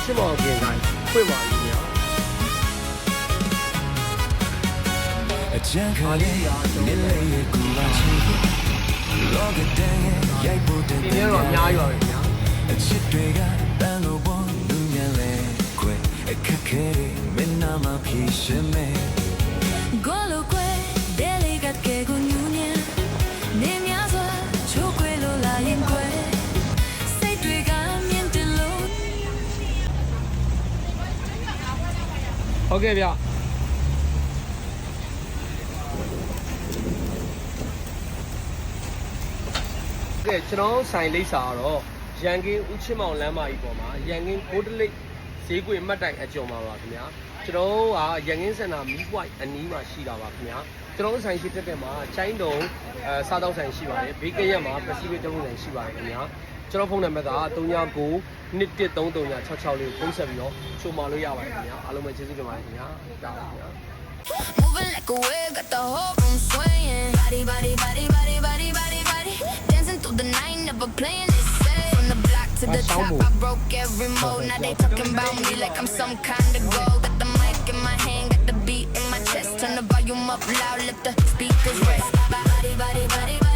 ချစ်မောင်ခင်တိုင်းဖွင့်ပါလိမ့်မယ်အချမ်းခါလေးနေလေးရဲ့ကူလာချီလောကတဲ့ရိုက်ဖို့တဲ့ ဒီနေ့တော့အများကြီးပါပဲခင်ဗျာအချစ်တွေကတန်လို့ပေါ်လူညာလဲခွဲအခက်ခဲမင်းနာမဖြေရှင်းမယ် Golo que delicat que gunyunya ne mya swa chu kwe lo la yin kwe sai twe ka myen de lo ဟုတ်ကဲ့ဗျကဲကျွန်တော်ဆိုင်လိပ်စာကတော့ရန်ကင်းဦးချစ်မောင်လမ်းမကြီးပေါ်မှာရန်ကင်းဘိုးတလိပ်ဈေးကွေမှတ်တိုင်အကျော်မှာပါခင်ဗျာကျွန်တော်ကရန်ကင်းစင်တာမီးပွိုင်အနီးမှာရှိတာပါခင်ဗျာကျွန်တော်ဆိုင်ရှိတက်တဲ့မှာချိုင်းတုံစားတောက်ဆိုင်ရှိပါတယ်ဘေးကရက်မှာပစီဖိတ်တုံးဆိုင်ရှိပါတယ်ခင်ဗျာကျွန်တော်ဖုန်းနံပါတ်က3991133666လေးဖုန်းဆက်ပြီးတော့ချိုမာလို့ရပါတယ်ခင်ဗျာအားလုံးပဲကျေးဇူးတင်ပါတယ်ခင်ဗျာတာပါခင်ဗျာ moving like a wave got the whole room swaying body body body body body body body dancing through the night never playing it safe from the block to the top I broke every mold now they talking about me like I'm some kind of gold got the mic in my hand got the beat in my chest turn the volume up loud let the speakers rest body body body